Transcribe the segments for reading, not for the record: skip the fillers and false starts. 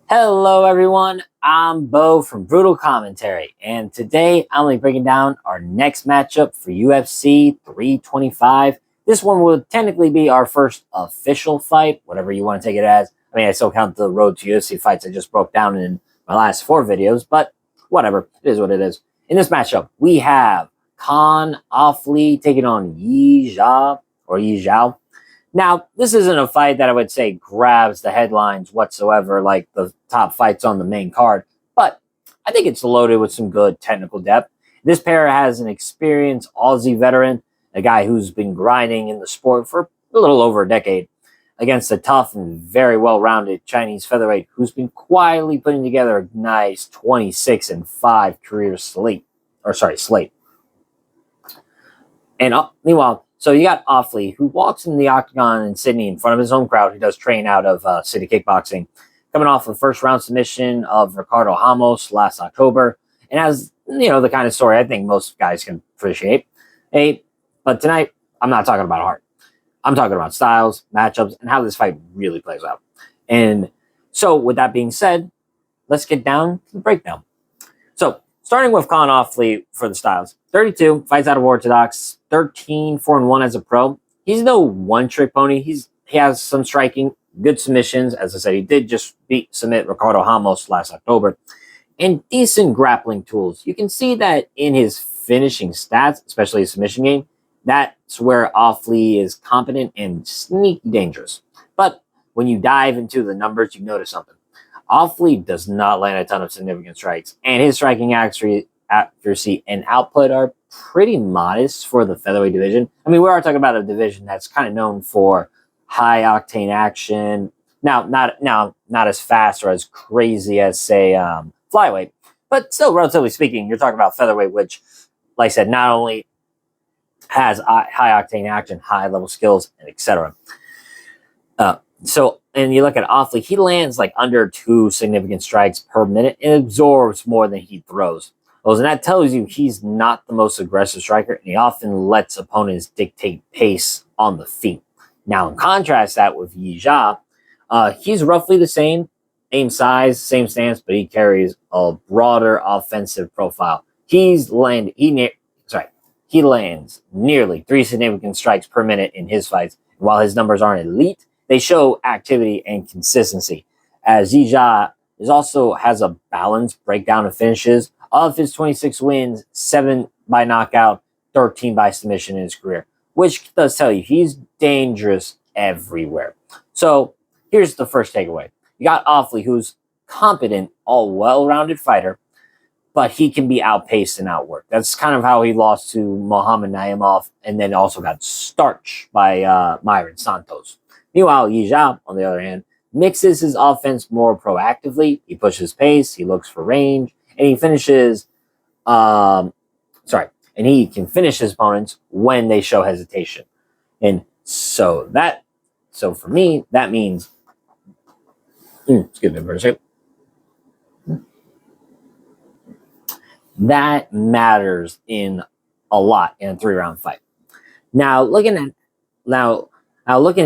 Hello, everyone. I'm Bo from Brutal Commentary, and today I'm going to be breaking down our next matchup for UFC 325. This one will technically be our first official fight, whatever you want to take it as. I mean, I still count the road to UFC fights I just broke down in my last four videos, but whatever. It is what it is. In this matchup, we have Kaan Ofli taking on Yizha or Yizhao. Now, this isn't a fight that I would say grabs the headlines whatsoever, like the top fights on the main card, but I think it's loaded with some good technical depth. This pair has an experienced Aussie veteran, a guy who's been grinding in the sport for a little over a decade, against a tough and very well-rounded Chinese featherweight who's been quietly putting together a nice 26-5 career slate. And meanwhile, so you got Ofli, who walks in the octagon in Sydney in front of his own crowd, who does train out of City Kickboxing, coming off a first-round submission of Ricardo Ramos last October, and has, the kind of story I think most guys can appreciate. But tonight, I'm not talking about heart. I'm talking about styles, matchups, and how this fight really plays out. And so, with that being said, let's get down to the breakdown. So, starting with Kaan Ofli for the styles. 32, fights out of orthodox, 13-4-1 as a pro. He's no one-trick pony. He has some striking, good submissions. As I said, he did just submit Ricardo Ramos last October. And decent grappling tools. You can see that in his finishing stats, especially his submission game. That's where Ofli is competent and sneaky dangerous. But when you dive into the numbers, you notice something. Ofli does not land a ton of significant strikes, and his striking accuracy and output are pretty modest for the featherweight division. I mean, we are talking about a division that's kind of known for high octane action. Not as fast or as crazy as, say, flyweight, but still, relatively speaking, you're talking about featherweight, which, like I said, not only has high octane action, high level skills, and etc. And you look at Ofli, he lands like under 2 significant strikes per minute and absorbs more than he throws. And that tells you he's not the most aggressive striker, and he often lets opponents dictate pace on the feet. Now, in contrast that with Yizha, he's roughly the same size, same stance, but he carries a broader offensive profile. He lands nearly 3 significant strikes per minute in his fights. While his numbers aren't elite, they show activity and consistency, as Yizha also has a balanced breakdown of finishes. Of his 26 wins, 7 by knockout, 13 by submission in his career, which does tell you he's dangerous everywhere. So here's the first takeaway. You got Ofli, who's competent, all well-rounded fighter, but he can be outpaced and outworked. That's kind of how he lost to Mohamed Naimov and then also got starched by Myron Santos. Meanwhile, Yizha, on the other hand, mixes his offense more proactively. He pushes pace, he looks for range, and he finishes, and he can finish his opponents when they show hesitation. And so for me, that means, excuse me for a second. That matters a lot in a 3-round fight. Now, looking at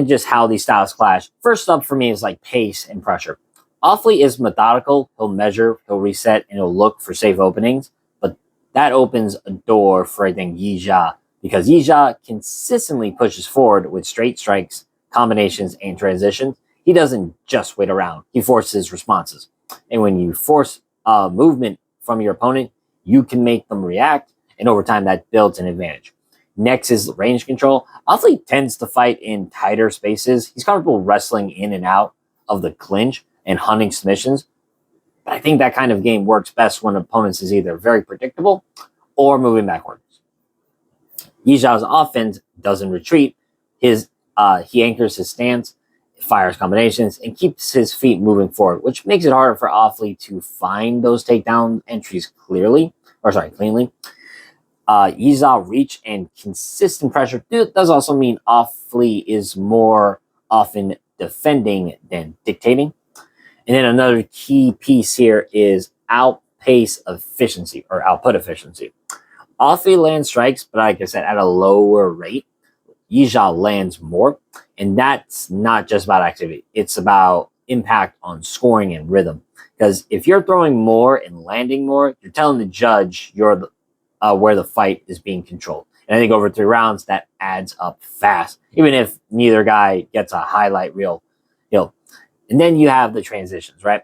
just how these styles clash, first up for me is like pace and pressure. Ofli is methodical. He'll measure, he'll reset, and he'll look for safe openings. But that opens a door for, I think, Yizha, because Yizha consistently pushes forward with straight strikes, combinations, and transitions. He doesn't just wait around. He forces responses. And when you force movement from your opponent, you can make them react, and over time that builds an advantage. Next is range control. Ofli tends to fight in tighter spaces. He's comfortable wrestling in and out of the clinch and hunting submissions. But I think that kind of game works best when opponents is either very predictable or moving backwards. Yizha's offense doesn't retreat. He anchors his stance, fires combinations, and keeps his feet moving forward, which makes it harder for Ofli to find those takedown entries cleanly. Yizha reach and consistent pressure does also mean Ofli is more often defending than dictating. And then another key piece here is outpace efficiency or output efficiency. Ofli lands strikes, but like I said, at a lower rate. Yizha lands more, and that's not just about activity. It's about impact on scoring and rhythm. Because if you're throwing more and landing more, you're telling the judge where the fight is being controlled. And I think over 3 rounds, that adds up fast, even if neither guy gets a highlight reel. And then you have the transitions, right?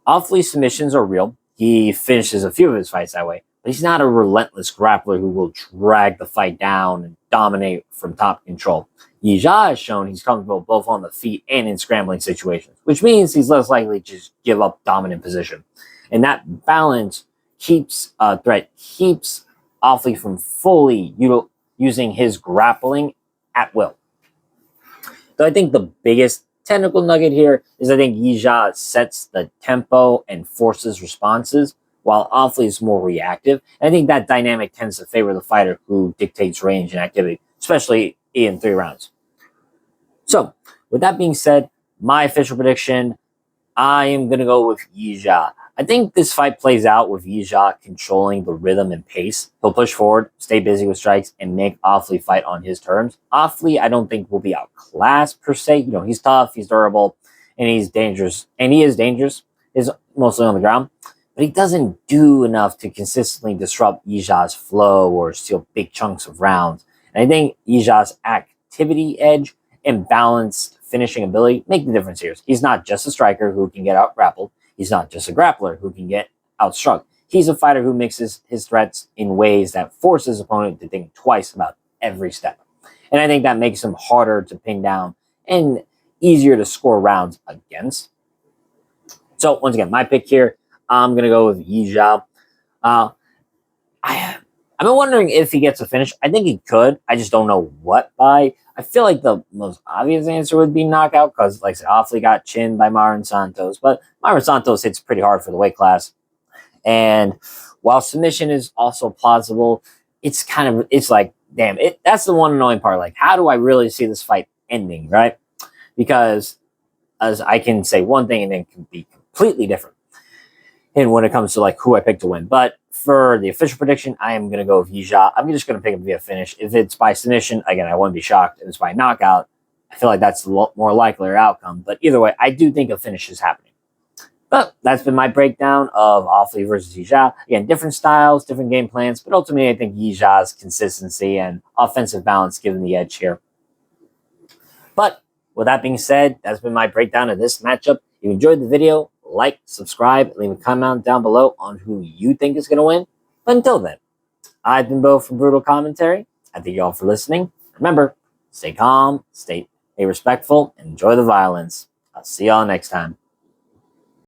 Ofli's submissions are real. He finishes a few of his fights that way, but he's not a relentless grappler who will drag the fight down and dominate from top control. Yizha has shown he's comfortable both on the feet and in scrambling situations, which means he's less likely to just give up dominant position. And that balance keeps Ofli from fully using his grappling at will. So I think the biggest technical nugget here is I think Yizha sets the tempo and forces responses, while Ofli is more reactive. And I think that dynamic tends to favor the fighter who dictates range and activity, especially in 3 rounds. So, with that being said, my official prediction, I am going to go with Yizha. I think this fight plays out with Yizha controlling the rhythm and pace. He'll push forward, stay busy with strikes, and make Ofli fight on his terms. Ofli, I don't think will be outclassed per se. He's tough, he's durable, and he's dangerous. And he is dangerous. He's mostly on the ground. But he doesn't do enough to consistently disrupt Yizha's flow or steal big chunks of rounds. And I think Yizha's activity edge and balanced finishing ability make the difference here. He's not just a striker who can get out grappled. He's not just a grappler who can get outstruck. He's a fighter who mixes his threats in ways that force his opponent to think twice about every step. And I think that makes him harder to pin down and easier to score rounds against. So once again, my pick here, I'm going to go with Yizha. I've been wondering if he gets a finish. I think he could. I just don't know what by. I feel like the most obvious answer would be knockout because, like I said, Ofli got chinned by Myron Santos. But Myron Santos hits pretty hard for the weight class. And while submission is also plausible, it's like, damn, that's the one annoying part. Like, how do I really see this fight ending, right? Because as I can say one thing and then it can be completely different. And when it comes to like who I pick to win. But for the official prediction, I am going to go with Yizha. I'm just going to pick him via finish. If it's by submission, again, I wouldn't be shocked. If it's by knockout, I feel like that's a lot more likelier outcome. But either way, I do think a finish is happening. But that's been my breakdown of Ofli versus Yizha. Again, different styles, different game plans. But ultimately, I think Yizha's consistency and offensive balance give him the edge here. But with that being said, that's been my breakdown of this matchup. If you enjoyed the video, like, subscribe, leave a comment down below on who you think is going to win. But until then, I've been Bo from Brutal Commentary. I thank you all for listening. Remember, stay calm, stay respectful, and enjoy the violence. I'll see y'all next time.